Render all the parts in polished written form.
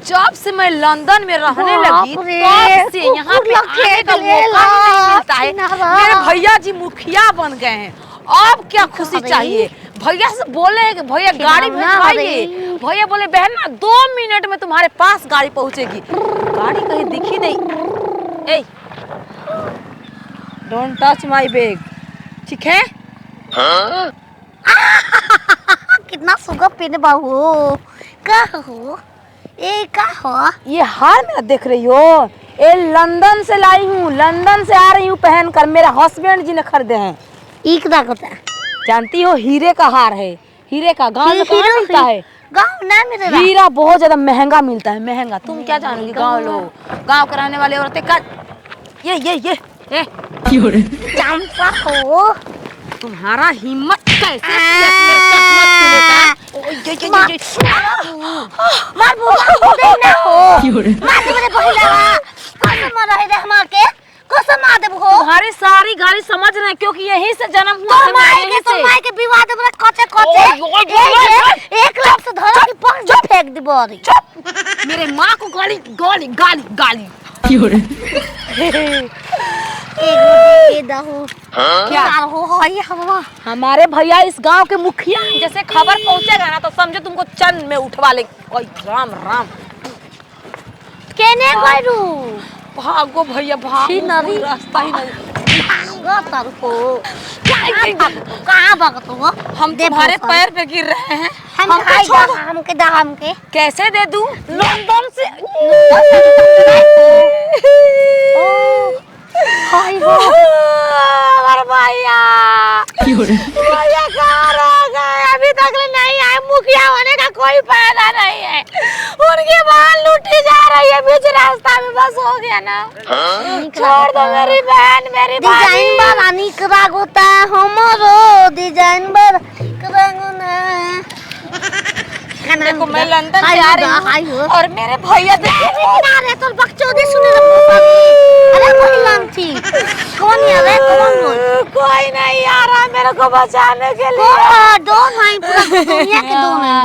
जब से मैं लंदन में रहने लगी तब से यहाँ पे आने का मौका नहीं मिलता है। मेरे भैया जी मुखिया बन गए हैं, अब क्या खुशी चाहिए। भैया से बोले कि भैया गाड़ी भिजवाइए, भैया बोले बहन ना 2 मिनट में तुम्हारे पास गाड़ी पहुँचेगी। गाड़ी कहीं दिखी नहीं। ए डोंट टच माय बैग, ठीक है? कितना सुगर पेन बाबू का हो का हो ये हार मेरा देख रही हो? ये लंदन से लाई हूँ, लंदन से आ रही हूँ पहन कर, मेरे हस्बैंड जी ने खरीदे हैं। एक होता है, जानती हो हीरे का हार है, हीरे का। गाँव में कहाँ मिलता है? गाँव ना मिलेगा। हीरा बहुत ज्यादा महंगा मिलता है, महंगा। तुम क्या जानोगी गाँव लोग, गाँव के रहने वाले औरतें का। ये चंपा हो, तुम्हारा हिम्मत कैसे? मार बोला दे ना हो, मार दे मेरे पहला कसम मार रहे रे हमार के, कसम मार दे हो। तुम्हारी सारी गाली समझ रहे हैं क्योंकि यहीं से जन्म हुआ है, यहीं से। माई के विवाह दे बड़ा कचे एक लाख से धरा की पंख जो फेंक दे बोरी। मेरे माँ को गाली गाली गाली गाली। क्या हो हमारे भैया इस गांव के मुखिया हैं। जैसे खबर पहुंचेगा ना तो समझो तुमको चंद में उठवा ले। राम राम केने गइरू भागो भैया भागो, रास्ता ही नहीं। कहाँ भागत हो? हम तुम्हारे पैर पे गिर रहे हैं। हमके कैसे दे दूं? लंदन से भैया कहाँ रह गए? अभी तक नहीं आए। मुखिया होने का कोई फायदा नहीं है, उनकी बाल लूटी जा रही है बीच रास्ता में। बस हो गया ना, छोड़ दो मेरी बहन, मेरी डिजाइन बड़ा निक लागता हमरो डिजाइन बड़ा देखो मैं लंदन से आ रही हूँ और मेरे भैया ना रे तो बकचोदी सुने अरे महिलान थी कौन है रे? कोई नहीं आ रहा मेरे को बचाने के लिए। दो भाई पूरा दुनिया के दो नहीं।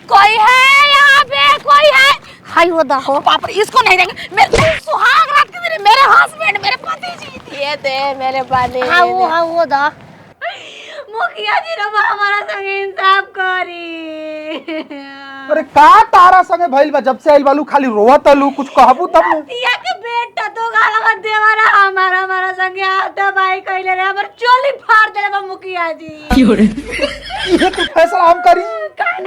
कोई है यहाँ पे? कोई है? हाय वो हो पापा इसको नहीं देंगे। मेरे सुहाग रात के मेरे हस्बैंड, मेरे पति जी दिए थे मेरे पानी। हाँ वो दा मुखिया जी ने हमारा संग इंसाफ करी। अरे का तारा संगे भइल बा? जब से आइल बालू खाली रोवत आलू, कुछ कहबू तब न। या के बेटा तो गाला देवारा हमारा संगे आता भाई कइले रे, हमर चोली फाड़ देले बा मुखिया जी। ये तो फैसला हम करी,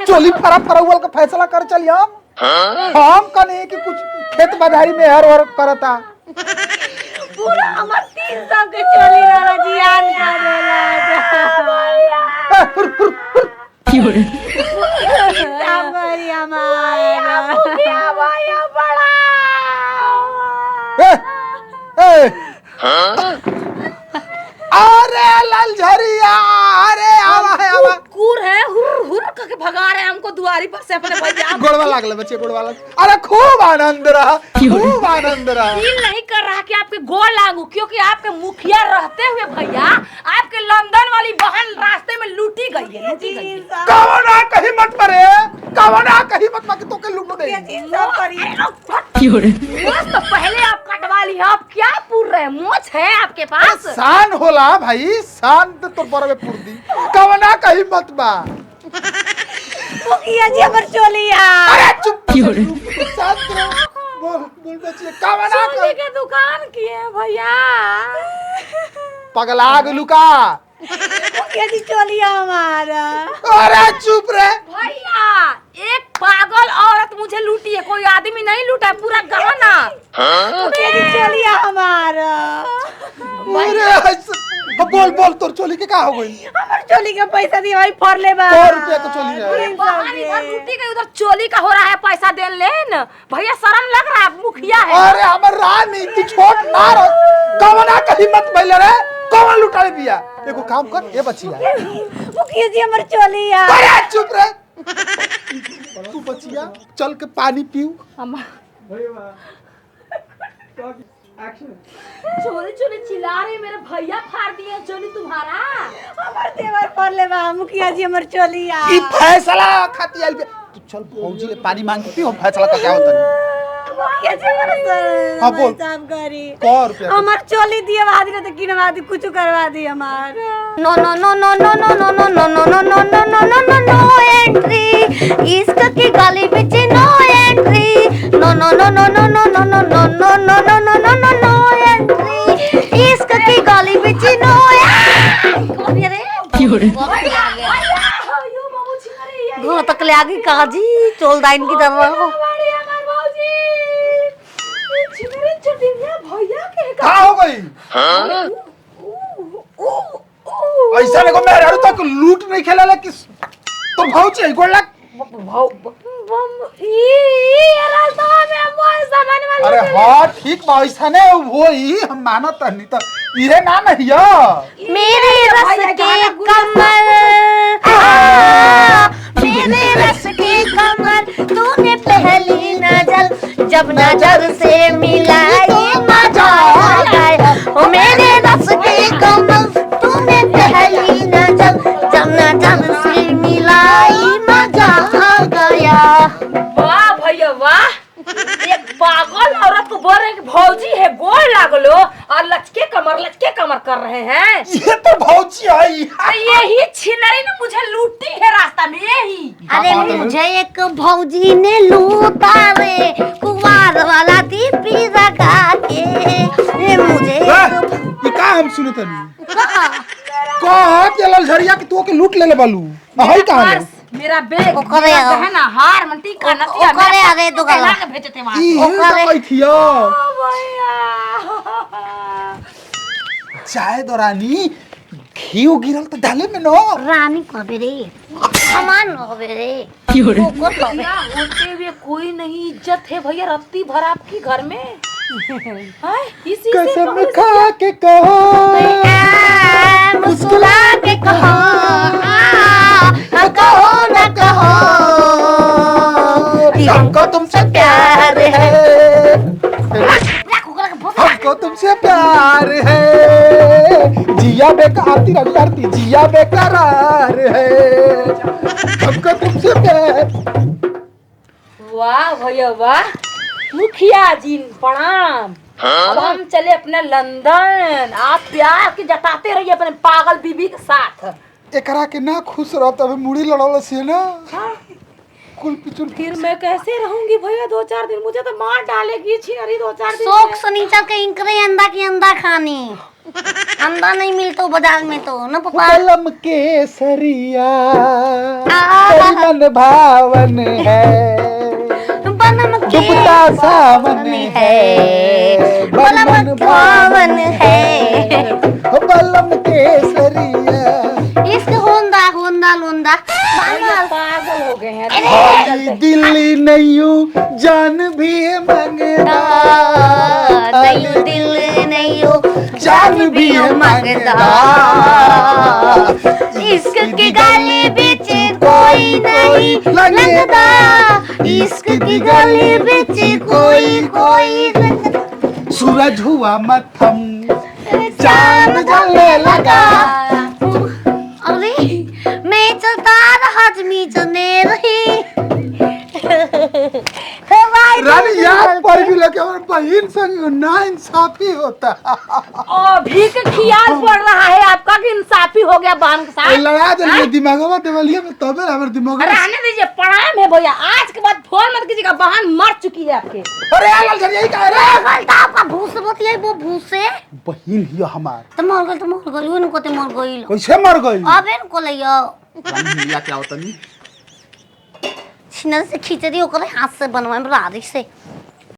चोली फरावल का फैसला कर चली हम कने कि कुछ खेत बधाई में हर वर करता। पूरा हमर 300 के चोली वाला जियान कर देला भैया। हमारी हमारा मुखिया भैया बड़ा। अरे ललझरिया, अरे आवा कूर है, हुर हुर करके भगा रहे हमको दुआरी पर से अपने भैया। गोड़वा लागल बच्चे, गोड़वा लागल। अरे खूब आनंद रहा, खूब आनंद रहा। दिल नहीं कर रहा कि आपके गोड़ लागू, क्योंकि आपके मुखिया रहते हुए भैया आपके लंदन वाली बहन रास्ते में लूटी गई है। कवना कहीं मत मरे, कवना कहीं मत मत तो के लूट दे। तो पहले आप कटवा ली, आप क्या पूर रहे? मोछ है आपके पास? शान होला भाई, शान तो बरवे पूर्दी। कवना कहीं मत बा मुखिया जी हमर चोलिया। अरे चुप शांत रहो। बोल बच्चे, कवना चोली के दुकान की है भैया। पगला गेलू का? मुखिया जी चोलिया हमारा। अरे चुप रे भैया, एक पागल औरत मुझे लूटी है, कोई आदमी नहीं लूटा है, पूरा गहना। मुखिया जी चोलिया हमारा। अरे बोल तोर चोली के का हो गई? हमर चोली का पैसा दिए भाई, फर ले बा। 100 रुपया का चोली है। बाहर इधर लूटी गई, उधर चोली का हो रहा है पैसा दे लेन। भैया शर्म लग रहा है, मुखिया है। अरे हमर रानी तू छोट ना रह, कवना कहीं मत बैल रे, कौन लुटाले बिया। एगो काम कर, ए बचिया मुखिया जी हमर चोलिया। अरे चुप रे तू बचिया, चल के पानी पीऊ। चोली चोली चिल्ला रहे, मेरे भैया फाड़ दिए चोली तुम्हारा। हमर देवर पर ले बा मुखिया जी हमर चोलिया। ई फैसला खाती आइल बे, तू चल भौजी ले पानी मांग के पी, हम फैसला करके आओ तनी। कैसे बरस हाँ, बोल। काम करी कौ रुपया के? हमार चोली दिए वादी ना तो किनवा दी कुछ करवा दी हमार no no no no no no no no no no no no no no no no no entry इश्क की गली बिच no entry no no no no no no no no no no no no no no no no entry इश्क की गली बिच no अरे रे घर तक ले आ गई काजी चोल दाइन की तरह का हो गई? ऐसा देखो मेहरारू तक लूट नहीं खेला ले किस तो भौजी गोड़ लग। अरे हाँ ठीक बा, ऐसा ने वही हम मानत नहीं तो इहे ना नहीं है। मेरे रस के कमर मेरे रस के कमर तूने पहली नजर जब नजर से मिलाई मजा आ गया ओ मेरे रस के कमर तूने पहली नजर जब नजर से मिलाई मजा आ गया। वाह भैया वाह, एक पागल औरत को बोल रहे हैं कि भौजी है गोड़ लागलो और लचके कमर कर रहे हैं। ये तो भौजी आई। यही छिनरी ने मुझे लूटी है रास्ता में यही। अरे मुझे एक भौजी ने लूटा रे कुमार वाला दीपी लगा के ये मुझे ये का हम सुने तनी कहा के ललझरिया के तो के लूट ले बालू हई कहां है? मेरा बैग ओकरे मेरा गहना हार मंटी का नथिया ओकरे अरे दुकान ला के भेजे थे वहां। ई तो कई थिया भैया चाय दो रानी घी गिरल तो डाले में नो रानी कबे रे सामान कबे रे भैया होते हुए कोई नहीं इज्जत है भैया रत्ती भर आपकी घर में हाय इसी से कसम खा के कहो मुस्कुरा के कहो कहो न कहो हमको तुमसे प्यार है, हमको तुमसे प्यार है, जिया बेकार आरती जिया बेकरार है, हमको तुमसे प्यार। वाह भैया वाह, मुखिया जी प्रणाम। अब हम चले अपने लंदन, आप प्यार की जताते रहिए अपने पागल बीबी के साथ। एकरा के ना खुश रह तब मुड़ी लड़ौल से ना कुल पिचुल। फिर मैं कैसे रहूंगी भैया 2-4 दिन, मुझे तो मार डालेगी छिनरी 2-4 दिन। शौक सनीचर के इंकरे अंडा की अंडा खानी अंडा नहीं मिलता बाजार में तो न पता कलम के सरिया मन भावन है, बनम के डूबता सावन है, बनम भावन है बलम के सरिया। इश्क होंदा होंदा लोंदा पागल हो गए हैं। हाय दिल्ली नहीं जान भी मंगदा, नहीं दिल नहीं हो जान भी मंगदा, इश्क की गली बिच कोई नहीं लगदा, इश्क की गली बिच कोई लगदा। सूरज हुआ मत्थम चांद जलने लगा। अरे मैं चलता रहा जमी चने रही रानी याद पड़ गई कि हमारे बहन संग ना इंसाफी होता। अभी के ख्याल पड़ रहा है आपका कि इंसाफी हो गया बहन के साथ। लड़ा दे दिमागवा देवलिया में तबे हमारे दिमाग में। रहने दीजिए, प्रणाम है भैया, आज के बाद फोन मत कीजिएगा, बहन मर चुकी है आपके। अरे लाल झरिया ही कह रे गलता आपका भूस बतिया वो भूस से बहन ही हमार तो मर गई उनको तो मर गई कैसे मर गई? अब इनको ले आओ रानी लिया क्या होता नहीं छिनर से खिचड़ी ओकरे हाथ से बनवाए रारिश से